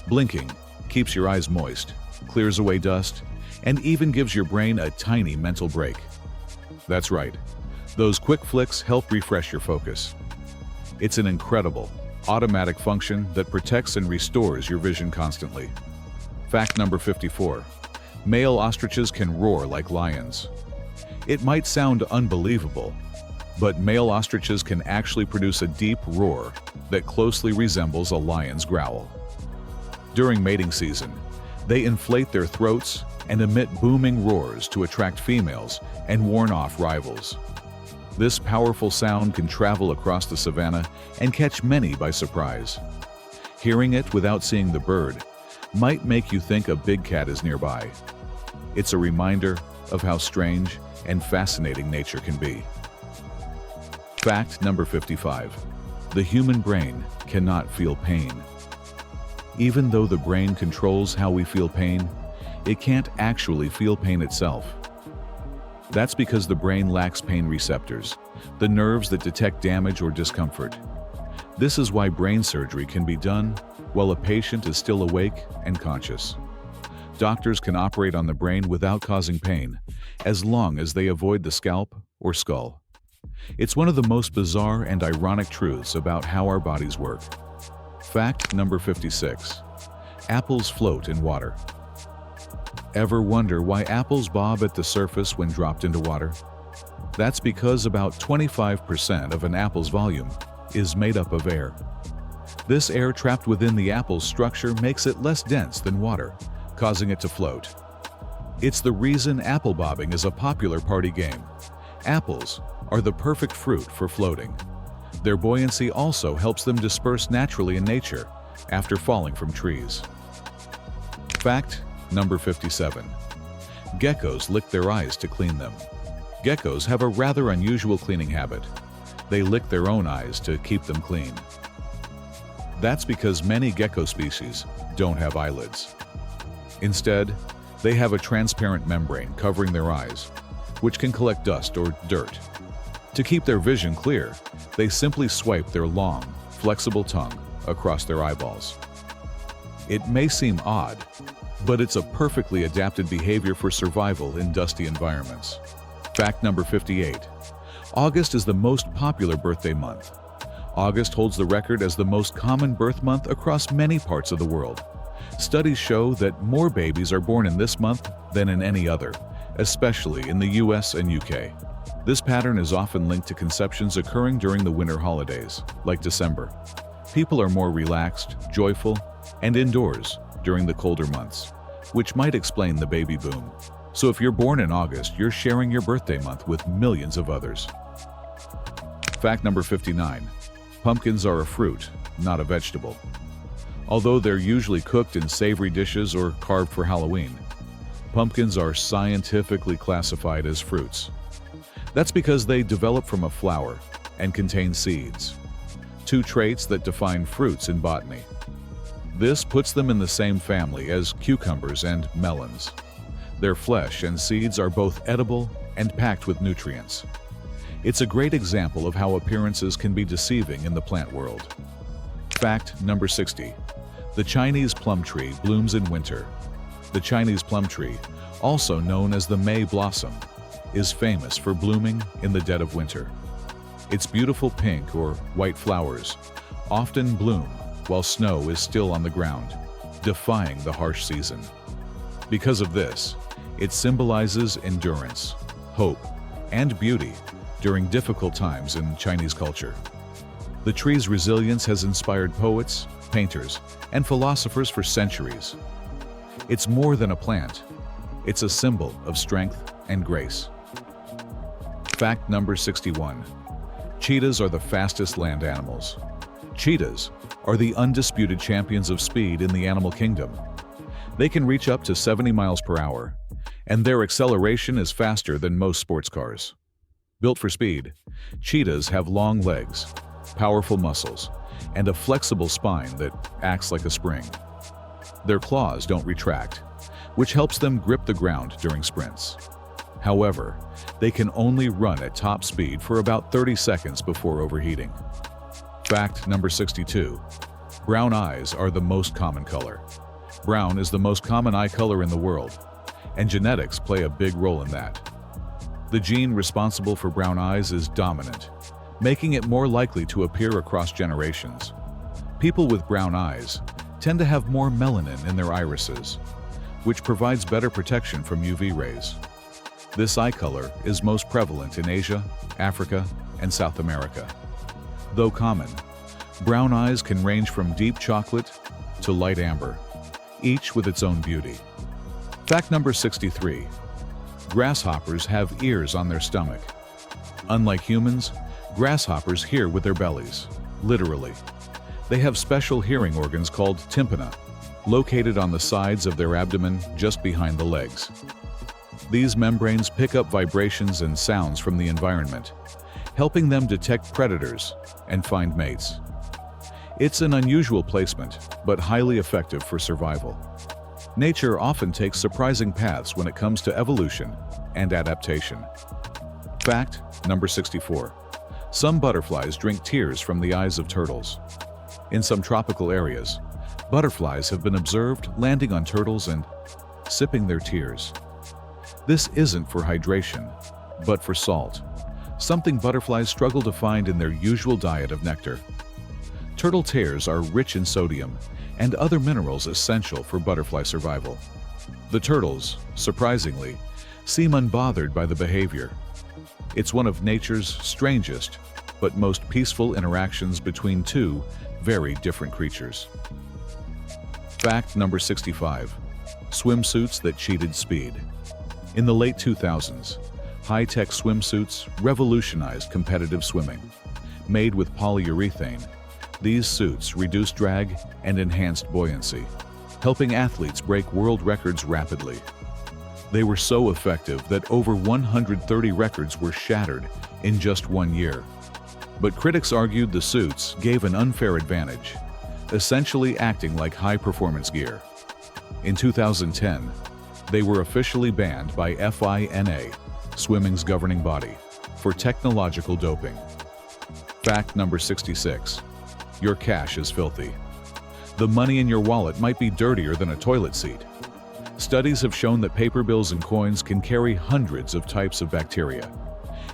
Blinking keeps your eyes moist, clears away dust, and even gives your brain a tiny mental break. That's right, those quick flicks help refresh your focus. It's an incredible, automatic function that protects and restores your vision constantly. Fact number 54. Male ostriches can roar like lions. It might sound unbelievable, but male ostriches can actually produce a deep roar that closely resembles a lion's growl. During mating season, they inflate their throats and emit booming roars to attract females and warn off rivals. This powerful sound can travel across the savanna and catch many by surprise. Hearing it without seeing the bird might make you think a big cat is nearby. It's a reminder of how strange and fascinating nature can be. Fact number 55. The human brain cannot feel pain. Even though the brain controls how we feel pain, it can't actually feel pain itself. That's because the brain lacks pain receptors, the nerves that detect damage or discomfort. This is why brain surgery can be done while a patient is still awake and conscious. Doctors can operate on the brain without causing pain, as long as they avoid the scalp or skull. It's one of the most bizarre and ironic truths about how our bodies work. Fact number 56. Apples float in water. Ever wonder why apples bob at the surface when dropped into water? That's because about 25% of an apple's volume is made up of air. This air trapped within the apple's structure makes it less dense than water, causing it to float. It's the reason apple bobbing is a popular party game. Apples are the perfect fruit for floating. Their buoyancy also helps them disperse naturally in nature after falling from trees. Fact number 57. Geckos lick their eyes to clean them. Geckos have a rather unusual cleaning habit. They lick their own eyes to keep them clean. That's because many gecko species don't have eyelids. Instead, they have a transparent membrane covering their eyes, which can collect dust or dirt. To keep their vision clear, they simply swipe their long, flexible tongue across their eyeballs. It may seem odd, but it's a perfectly adapted behavior for survival in dusty environments. Fact number 58. August is the most popular birthday month. August holds the record as the most common birth month across many parts of the world. Studies show that more babies are born in this month than in any other, especially in the US and UK. This pattern is often linked to conceptions occurring during the winter holidays, like December. People are more relaxed, joyful, and indoors during the colder months, which might explain the baby boom. So if you're born in August, you're sharing your birthday month with millions of others. Fact number 59. Pumpkins are a fruit, not a vegetable. Although they're usually cooked in savory dishes or carved for Halloween, pumpkins are scientifically classified as fruits. That's because they develop from a flower and contain seeds, two traits that define fruits in botany. This puts them in the same family as cucumbers and melons. Their flesh and seeds are both edible and packed with nutrients. It's a great example of how appearances can be deceiving in the plant world. Fact number 60. The Chinese plum tree blooms in winter. The Chinese plum tree, also known as the May blossom, is famous for blooming in the dead of winter. Its beautiful pink or white flowers often bloom while snow is still on the ground, defying the harsh season. Because of this, it symbolizes endurance, hope, and beauty during difficult times in Chinese culture. The tree's resilience has inspired poets, painters, and philosophers for centuries. It's more than a plant. It's a symbol of strength and grace. Fact number 61. Cheetahs are the fastest land animals. Cheetahs are the undisputed champions of speed in the animal kingdom. They can reach up to 70 miles per hour, and their acceleration is faster than most sports cars. Built for speed, cheetahs have long legs, powerful muscles, and a flexible spine that acts like a spring. Their claws don't retract, which helps them grip the ground during sprints. However, they can only run at top speed for about 30 seconds before overheating. Fact number 62. Brown eyes are the most common color. Brown is the most common eye color in the world, and genetics play a big role in that. The gene responsible for brown eyes is dominant, making it more likely to appear across generations. People with brown eyes tend to have more melanin in their irises, which provides better protection from UV rays. This eye color is most prevalent in Asia, Africa, and South America. Though common, brown eyes can range from deep chocolate to light amber, each with its own beauty. Fact number 63. Grasshoppers have ears on their stomach. Unlike humans, grasshoppers hear with their bellies, literally. They have special hearing organs called tympana, located on the sides of their abdomen just behind the legs. These membranes pick up vibrations and sounds from the environment, helping them detect predators and find mates. It's an unusual placement, but highly effective for survival. Nature often takes surprising paths when it comes to evolution and adaptation. Fact number 64. Some butterflies drink tears from the eyes of turtles. In some tropical areas, butterflies have been observed landing on turtles and sipping their tears. This isn't for hydration, but for salt, something butterflies struggle to find in their usual diet of nectar. Turtle tears are rich in sodium and other minerals essential for butterfly survival. The turtles, surprisingly, seem unbothered by the behavior. It's one of nature's strangest but most peaceful interactions between two very different creatures. Fact number 65. Swimsuits that cheated speed. In the late 2000s, high-tech swimsuits revolutionized competitive swimming. Made with polyurethane, these suits reduced drag and enhanced buoyancy, helping athletes break world records rapidly. They were so effective that over 130 records were shattered in just 1 year. But critics argued the suits gave an unfair advantage, essentially acting like high-performance gear. In 2010, they were officially banned by FINA, swimming's governing body, for technological doping. Fact number 66. Your cash is filthy. The money in your wallet might be dirtier than a toilet seat. Studies have shown that paper bills and coins can carry hundreds of types of bacteria,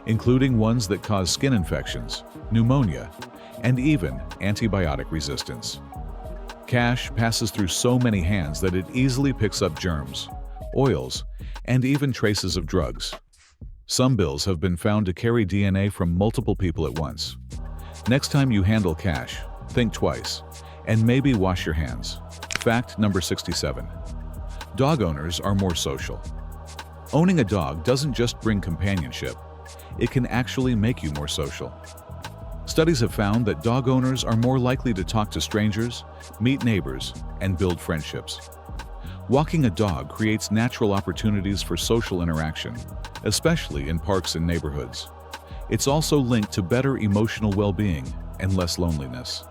including ones that cause skin infections, pneumonia, and even antibiotic resistance. Cash passes through so many hands that it easily picks up germs, oils, and even traces of drugs. Some bills have been found to carry DNA from multiple people at once. Next time you handle cash, think twice, and maybe wash your hands. Fact number 67. Dog owners are more social. Owning a dog doesn't just bring companionship, it can actually make you more social. Studies have found that dog owners are more likely to talk to strangers, meet neighbors, and build friendships. Walking a dog creates natural opportunities for social interaction, especially in parks and neighborhoods. It's also linked to better emotional well-being and less loneliness.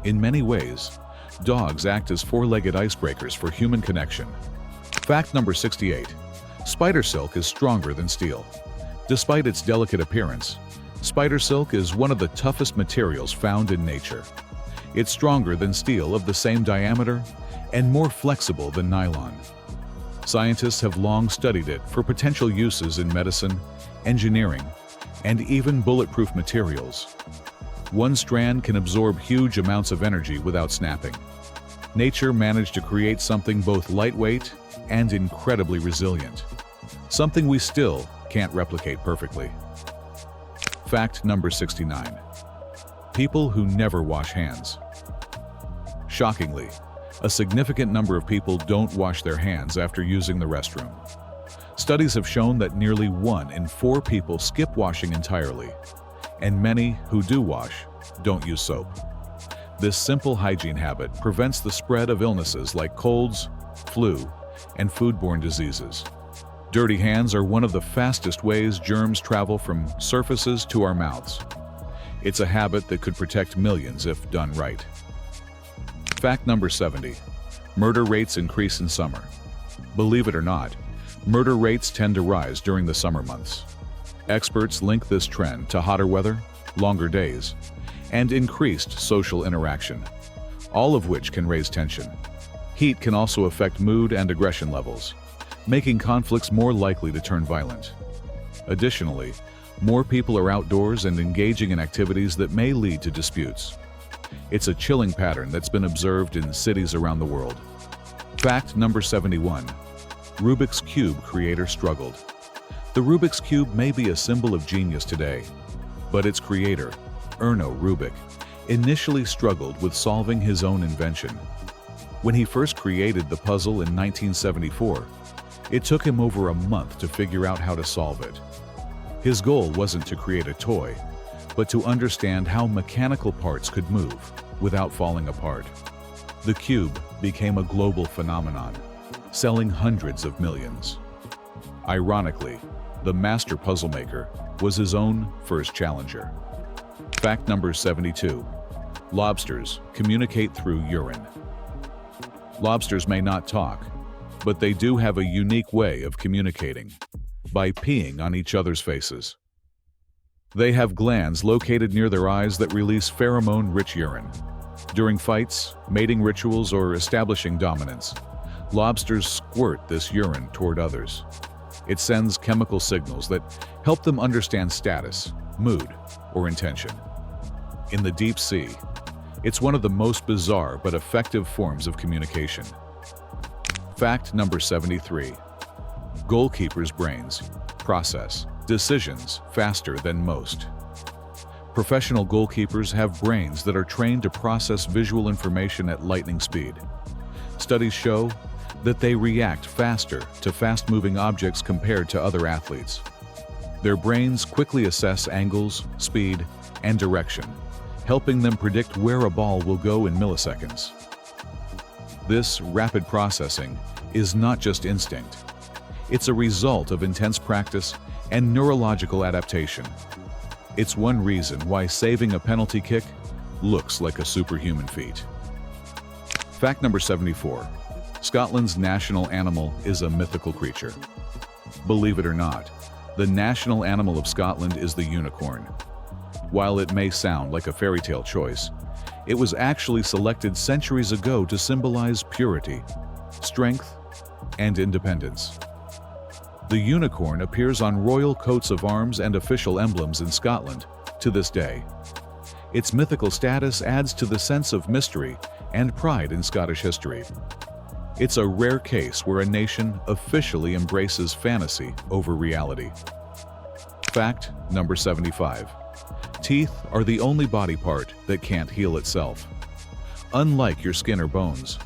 In many ways, dogs act as four-legged icebreakers for human connection. Fact number 68. Spider silk is stronger than steel. Despite its delicate appearance, spider silk is one of the toughest materials found in nature. It's stronger than steel of the same diameter and more flexible than nylon. Scientists have long studied it for potential uses in medicine, engineering, and even bulletproof materials. One strand can absorb huge amounts of energy without snapping. Nature managed to create something both lightweight and incredibly resilient, something we still can't replicate perfectly. Fact number 69. People who never wash hands. Shockingly, a significant number of people don't wash their hands after using the restroom. Studies have shown that nearly 1 in 4 people skip washing entirely, and many who do wash don't use soap. This simple hygiene habit prevents the spread of illnesses like colds, flu, and foodborne diseases. Dirty hands are one of the fastest ways germs travel from surfaces to our mouths. It's a habit that could protect millions if done right. Fact number 70. Murder rates increase in summer. Believe it or not, murder rates tend to rise during the summer months. Experts link this trend to hotter weather, longer days, and increased social interaction, all of which can raise tension. Heat can also affect mood and aggression levels, making conflicts more likely to turn violent. Additionally, more people are outdoors and engaging in activities that may lead to disputes. It's a chilling pattern that's been observed in cities around the world. Fact number 71. Rubik's Cube creator struggled. The Rubik's Cube may be a symbol of genius today, but its creator, Erno Rubik, initially struggled with solving his own invention. When he first created the puzzle in 1974, it took him over a month to figure out how to solve it. His goal wasn't to create a toy, but to understand how mechanical parts could move without falling apart. The cube became a global phenomenon, selling hundreds of millions. Ironically, the master puzzle maker was his own first challenger. Fact number 72. Lobsters communicate through urine. Lobsters may not talk, but they do have a unique way of communicating, by peeing on each other's faces. They have glands located near their eyes that release pheromone-rich urine. During fights, mating rituals, or establishing dominance, lobsters squirt this urine toward others. It sends chemical signals that help them understand status, mood, or intention. In the deep sea, it's one of the most bizarre but effective forms of communication. Fact number 73. Goalkeepers' brains process decisions faster than most. Professional goalkeepers have brains that are trained to process visual information at lightning speed. Studies show that they react faster to fast-moving objects compared to other athletes. Their brains quickly assess angles, speed, and direction, helping them predict where a ball will go in milliseconds. This rapid processing is not just instinct. It's a result of intense practice and neurological adaptation. It's one reason why saving a penalty kick looks like a superhuman feat. Fact number 74. Scotland's national animal is a mythical creature. Believe it or not, the national animal of Scotland is the unicorn. While it may sound like a fairy tale choice, it was actually selected centuries ago to symbolize purity, strength, and independence. The unicorn appears on royal coats of arms and official emblems in Scotland to this day. Its mythical status adds to the sense of mystery and pride in Scottish history. It's a rare case where a nation officially embraces fantasy over reality. Fact number 75. Teeth are the only body part that can't heal itself. Unlike your skin or bones,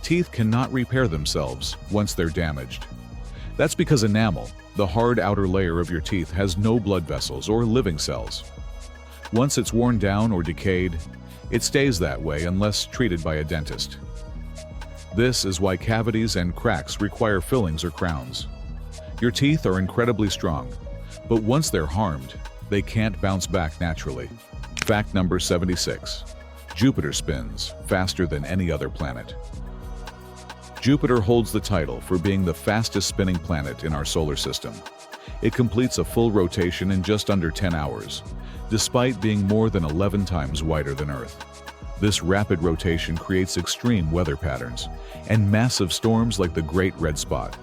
teeth cannot repair themselves once they're damaged. That's because enamel, the hard outer layer of your teeth, has no blood vessels or living cells. Once it's worn down or decayed, it stays that way unless treated by a dentist. This is why cavities and cracks require fillings or crowns. Your teeth are incredibly strong, but once they're harmed, they can't bounce back naturally. Fact number 76. Jupiter spins faster than any other planet. Jupiter holds the title for being the fastest spinning planet in our solar system. It completes a full rotation in just under 10 hours, despite being more than 11 times wider than Earth. This rapid rotation creates extreme weather patterns and massive storms like the Great Red Spot.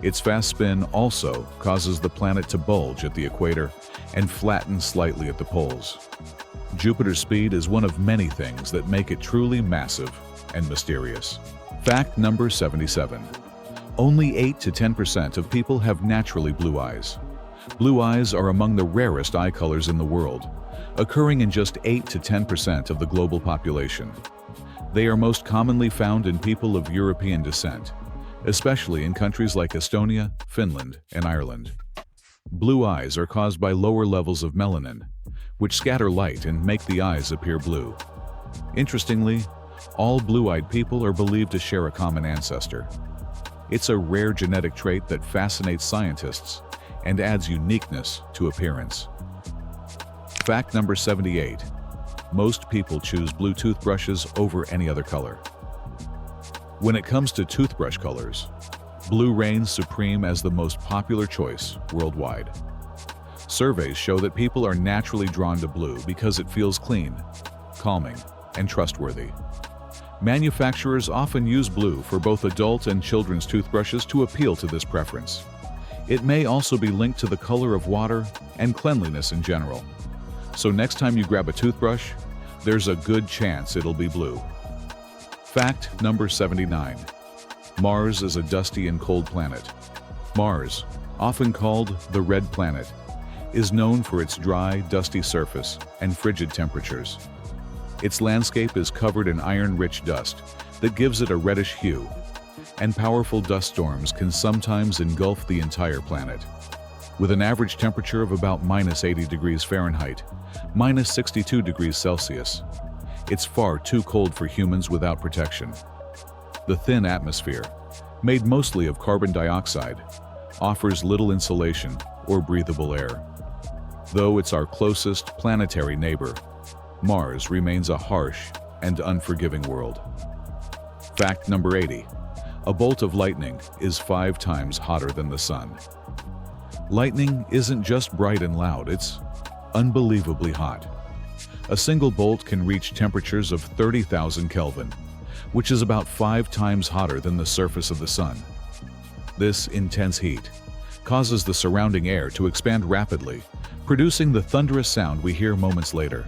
Its fast spin also causes the planet to bulge at the equator and flatten slightly at the poles. Jupiter's speed is one of many things that make it truly massive and mysterious. Fact number 77. Only 8 to 10% of people have naturally blue eyes. Blue eyes are among the rarest eye colors in the world, occurring in just 8 to 10% of the global population. They are most commonly found in people of European descent, especially in countries like Estonia, Finland, and Ireland. Blue eyes are caused by lower levels of melanin, which scatter light and make the eyes appear blue. Interestingly, all blue-eyed people are believed to share a common ancestor. It's a rare genetic trait that fascinates scientists and adds uniqueness to appearance. Fact number 78. Most people choose blue toothbrushes over any other color. When it comes to toothbrush colors, blue reigns supreme as the most popular choice worldwide. Surveys show that people are naturally drawn to blue because it feels clean, calming, and trustworthy. Manufacturers often use blue for both adult and children's toothbrushes to appeal to this preference. It may also be linked to the color of water and cleanliness in general. So next time you grab a toothbrush, there's a good chance it'll be blue. Fact number 79. Mars is a dusty and cold planet. Mars, often called the Red Planet, is known for its dry, dusty surface and frigid temperatures. Its landscape is covered in iron-rich dust that gives it a reddish hue, and powerful dust storms can sometimes engulf the entire planet. With an average temperature of about -80 degrees Fahrenheit, -62 degrees Celsius, it's far too cold for humans without protection. The thin atmosphere, made mostly of carbon dioxide, offers little insulation or breathable air. Though it's our closest planetary neighbor, Mars remains a harsh and unforgiving world. Fact number 80. A bolt of lightning is 5 times hotter than the sun. Lightning isn't just bright and loud, it's unbelievably hot. A single bolt can reach temperatures of 30,000 Kelvin, which is about 5 times hotter than the surface of the sun. This intense heat causes the surrounding air to expand rapidly, producing the thunderous sound we hear moments later.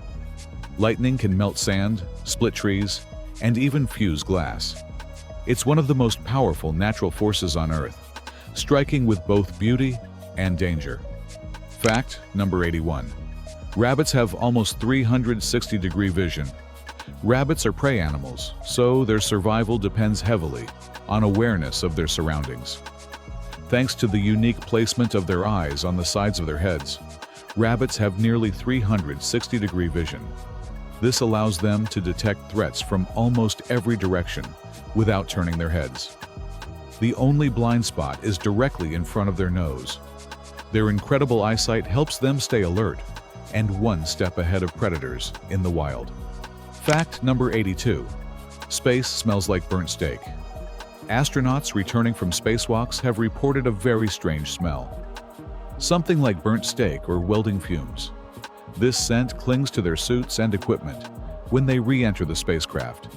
Lightning can melt sand, split trees, and even fuse glass. It's one of the most powerful natural forces on Earth, striking with both beauty and danger. Fact number 81. Rabbits have almost 360-degree vision. Rabbits are prey animals, so their survival depends heavily on awareness of their surroundings. Thanks to the unique placement of their eyes on the sides of their heads, rabbits have nearly 360-degree vision. This allows them to detect threats from almost every direction without turning their heads. The only blind spot is directly in front of their nose. Their incredible eyesight helps them stay alert and one step ahead of predators in the wild. Fact number 82. Space smells like burnt steak. Astronauts returning from spacewalks have reported a very strange smell. Something like burnt steak or welding fumes. This scent clings to their suits and equipment when they re-enter the spacecraft.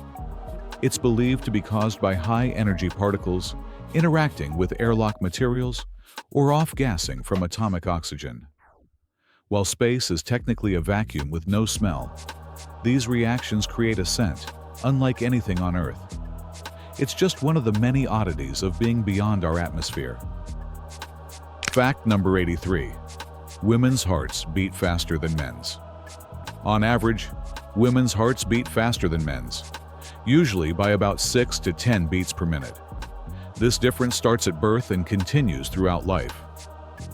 It's believed to be caused by high-energy particles interacting with airlock materials or off-gassing from atomic oxygen. While space is technically a vacuum with no smell, these reactions create a scent unlike anything on Earth. It's just one of the many oddities of being beyond our atmosphere. Fact number 83. Women's hearts beat faster than men's. On average, women's hearts beat faster than men's, usually by about 6 to 10 beats per minute. This difference starts at birth and continues throughout life.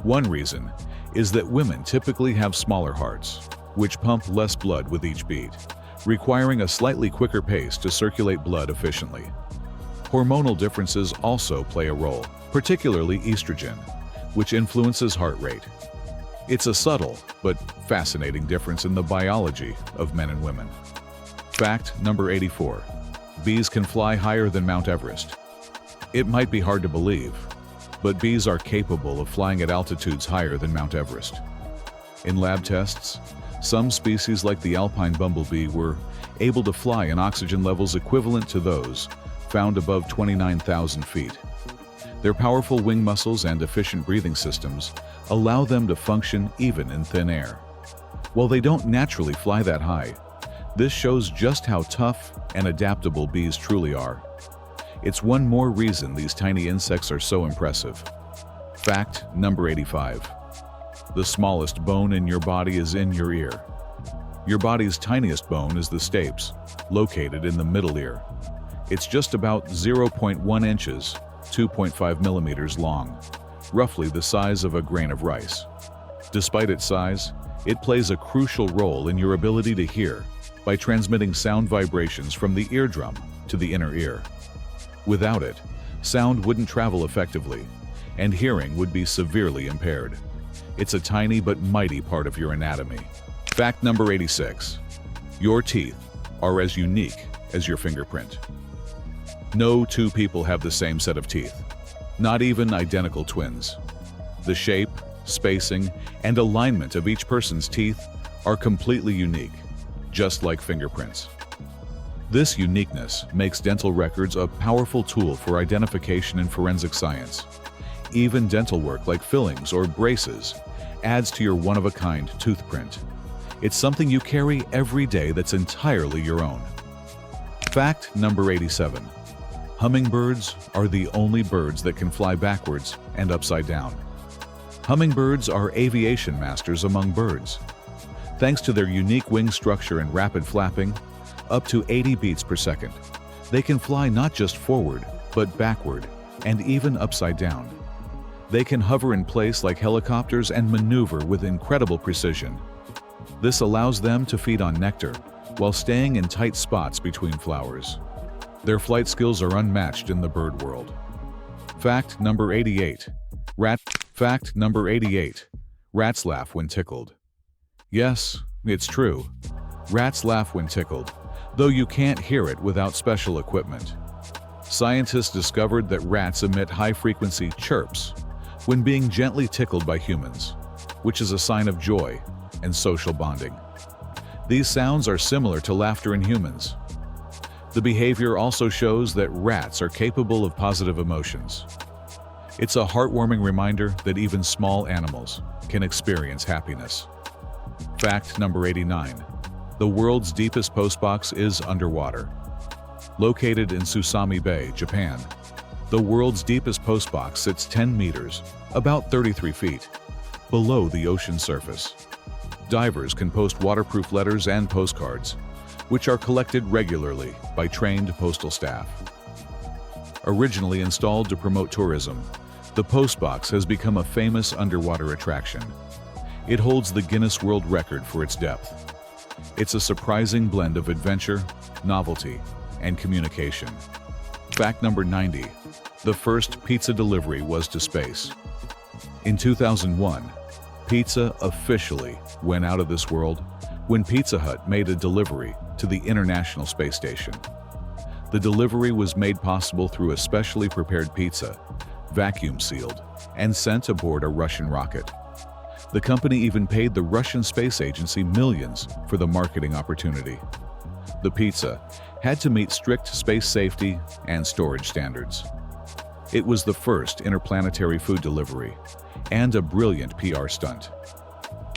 One reason is that women typically have smaller hearts, which pump less blood with each beat, requiring a slightly quicker pace to circulate blood efficiently. Hormonal differences also play a role, particularly estrogen, which influences heart rate. It's a subtle but fascinating difference in the biology of men and women. Fact number 84. Bees can fly higher than Mount Everest. It might be hard to believe, but bees are capable of flying at altitudes higher than Mount Everest. In lab tests, some species like the alpine bumblebee were able to fly in oxygen levels equivalent to those found above 29,000 feet. Their powerful wing muscles and efficient breathing systems allow them to function even in thin air. While they don't naturally fly that high, this shows just how tough and adaptable bees truly are. It's one more reason these tiny insects are so impressive. Fact number 85. The smallest bone in your body is in your ear. Your body's tiniest bone is the stapes, located in the middle ear. It's just about 0.1 inches, 2.5 millimeters long, roughly the size of a grain of rice. Despite its size, it plays a crucial role in your ability to hear by transmitting sound vibrations from the eardrum to the inner ear. Without it, sound wouldn't travel effectively, and hearing would be severely impaired. It's a tiny but mighty part of your anatomy. Fact number 86. Your teeth are as unique as your fingerprint. No two people have the same set of teeth, not even identical twins. The shape, spacing, and alignment of each person's teeth are completely unique, just like fingerprints. This uniqueness makes dental records a powerful tool for identification in forensic science. Even dental work like fillings or braces adds to your one-of-a-kind toothprint. It's something you carry every day that's entirely your own. Fact number 87. Hummingbirds are the only birds that can fly backwards and upside down. Hummingbirds are aviation masters among birds. Thanks to their unique wing structure and rapid flapping, up to 80 beats per second, they can fly not just forward, but backward, and even upside down. They can hover in place like helicopters and maneuver with incredible precision. This allows them to feed on nectar while staying in tight spots between flowers. Their flight skills are unmatched in the bird world. Fact number 88. Fact number 88. Rats laugh when tickled. Yes, it's true. Rats laugh when tickled, though you can't hear it without special equipment. Scientists discovered that rats emit high-frequency chirps when being gently tickled by humans, which is a sign of joy and social bonding. These sounds are similar to laughter in humans. The behavior also shows that rats are capable of positive emotions. It's a heartwarming reminder that even small animals can experience happiness. Fact number 89. The world's deepest postbox is underwater. Located in Susami Bay, Japan, the world's deepest postbox sits 10 meters, about 33 feet, below the ocean surface. Divers can post waterproof letters and postcards, which are collected regularly by trained postal staff. Originally installed to promote tourism, the postbox has become a famous underwater attraction. It holds the Guinness World Record for its depth. It's a surprising blend of adventure, novelty, and communication. Fact number 90. The first pizza delivery was to space. In 2001, pizza officially went out of this world when Pizza Hut made a delivery to the International Space Station. The delivery was made possible through a specially prepared pizza, vacuum-sealed, and sent aboard a Russian rocket. The company even paid the Russian Space Agency millions for the marketing opportunity. The pizza had to meet strict space safety and storage standards. It was the first interplanetary food delivery and a brilliant PR stunt.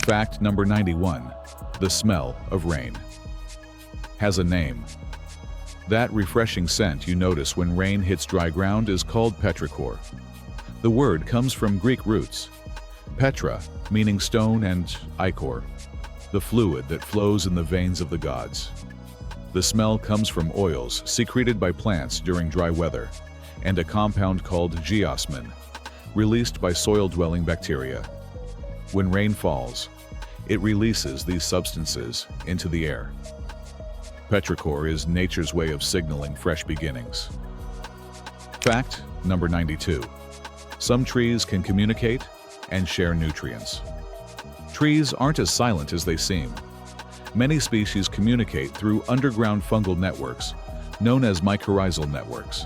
Fact number 91. The smell of rain has a name. That refreshing scent you notice when rain hits dry ground is called petrichor. The word comes from Greek roots, petra, meaning stone, and ichor, the fluid that flows in the veins of the gods. The smell comes from oils secreted by plants during dry weather, and a compound called geosmin, released by soil-dwelling bacteria. When rain falls, it releases these substances into the air. Petrichor is nature's way of signaling fresh beginnings. Fact number 92. Some trees can communicate and share nutrients. Trees aren't as silent as they seem. Many species communicate through underground fungal networks, known as mycorrhizal networks.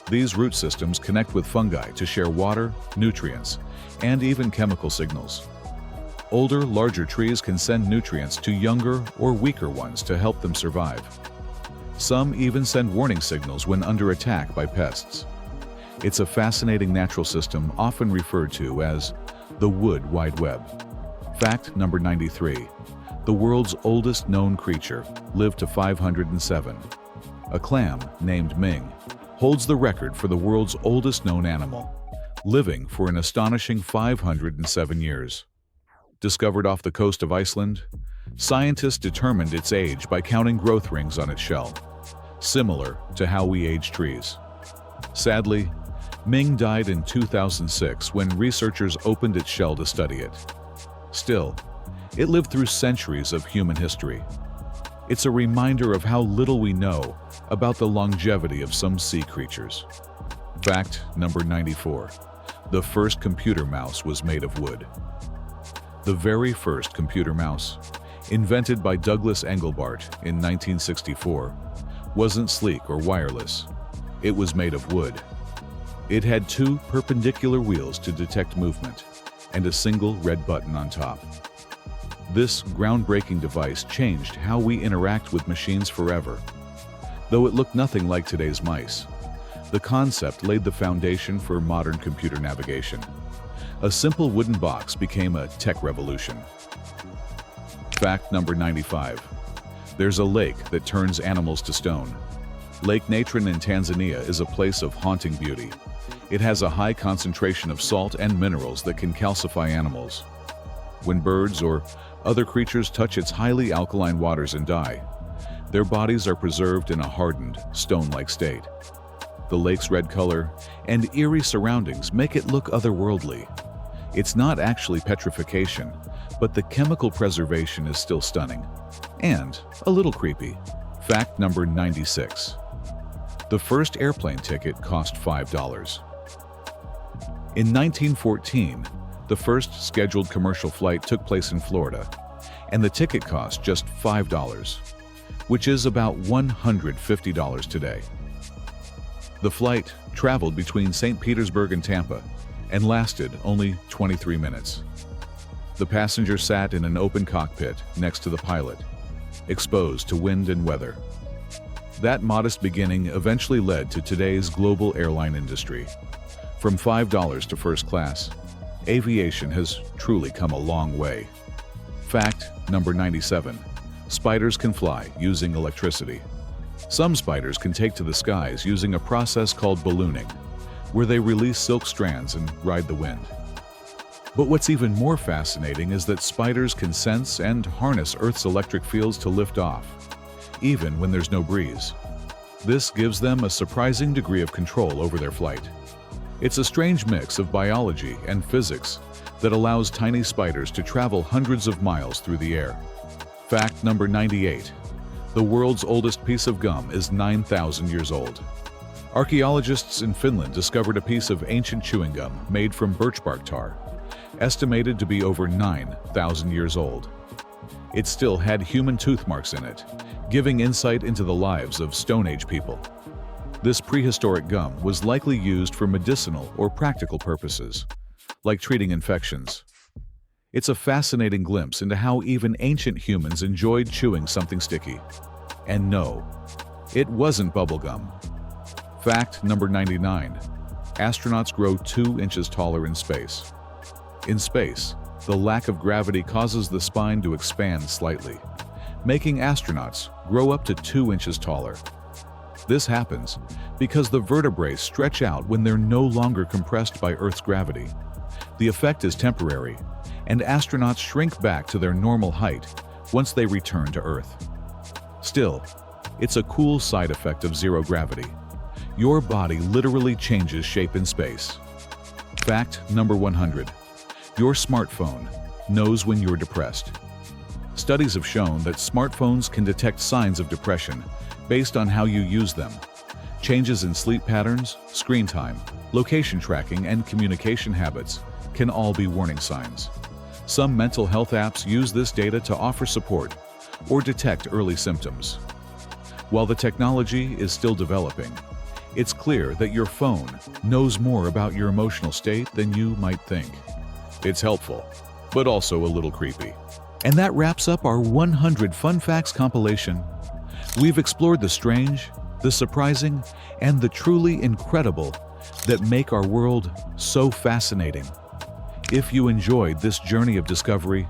These root systems connect with fungi to share water, nutrients, and even chemical signals. Older, larger trees can send nutrients to younger or weaker ones to help them survive. Some even send warning signals when under attack by pests. It's a fascinating natural system often referred to as the Wood Wide Web. Fact number 93. The world's oldest known creature lived to 507. A clam named Ming holds the record for the world's oldest known animal, living for an astonishing 507 years. Discovered off the coast of Iceland, scientists determined its age by counting growth rings on its shell, similar to how we age trees. Sadly, Ming died in 2006 when researchers opened its shell to study it. Still, it lived through centuries of human history. It's a reminder of how little we know about the longevity of some sea creatures. Fact number 94. The first computer mouse was made of wood. The very first computer mouse, invented by Douglas Engelbart in 1964, wasn't sleek or wireless. It was made of wood. It had two perpendicular wheels to detect movement and a single red button on top. This groundbreaking device changed how we interact with machines forever. Though it looked nothing like today's mice, the concept laid the foundation for modern computer navigation. A simple wooden box became a tech revolution. Fact number 95. There's a lake that turns animals to stone. Lake Natron in Tanzania is a place of haunting beauty. It has a high concentration of salt and minerals that can calcify animals. When birds or other creatures touch its highly alkaline waters and die, their bodies are preserved in a hardened, stone-like state. the lake's red color, and eerie surroundings make it look otherworldly. It's not actually petrification, but the chemical preservation is still stunning. And a little creepy. Fact number 96. The first airplane ticket cost $5. In 1914, the first scheduled commercial flight took place in Florida, and the ticket cost just $5, which is about $150 today. The flight traveled between St. Petersburg and Tampa and lasted only 23 minutes. The passenger sat in an open cockpit next to the pilot, exposed to wind and weather. That modest beginning eventually led to today's global airline industry. From $5 to first class, aviation has truly come a long way. Fact number 97. Spiders can fly using electricity. Some spiders can take to the skies using a process called ballooning, where they release silk strands and ride the wind. But what's even more fascinating is that spiders can sense and harness Earth's electric fields to lift off, even when there's no breeze. This gives them a surprising degree of control over their flight. It's a strange mix of biology and physics that allows tiny spiders to travel hundreds of miles through the air. Fact number 98. The world's oldest piece of gum is 9,000 years old. Archaeologists in Finland discovered a piece of ancient chewing gum made from birch bark tar, estimated to be over 9,000 years old. It still had human tooth marks in it, giving insight into the lives of Stone Age people. This prehistoric gum was likely used for medicinal or practical purposes, like treating infections. It's a fascinating glimpse into how even ancient humans enjoyed chewing something sticky. And no, it wasn't bubblegum. Fact number 99. Astronauts grow 2 inches taller in space. In space, the lack of gravity causes the spine to expand slightly, making astronauts grow up to 2 inches taller. This happens because the vertebrae stretch out when they're no longer compressed by Earth's gravity. The effect is temporary, and astronauts shrink back to their normal height once they return to Earth. Still, it's a cool side effect of zero gravity. Your body literally changes shape in space. Fact number 100. Your smartphone knows when you're depressed. Studies have shown that smartphones can detect signs of depression based on how you use them. Changes in sleep patterns, screen time, location tracking, and communication habits can all be warning signs. Some mental health apps use this data to offer support or detect early symptoms. While the technology is still developing, it's clear that your phone knows more about your emotional state than you might think. It's helpful, but also a little creepy. And that wraps up our 100 Fun Facts compilation. We've explored the strange, the surprising, and the truly incredible that make our world so fascinating. If you enjoyed this journey of discovery,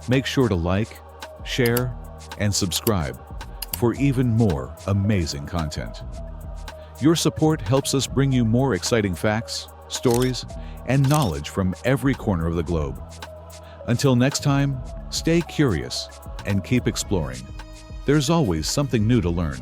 make sure to like, share, and subscribe for even more amazing content. Your support helps us bring you more exciting facts, stories, and knowledge from every corner of the globe. Until next time, stay curious and keep exploring. There's always something new to learn.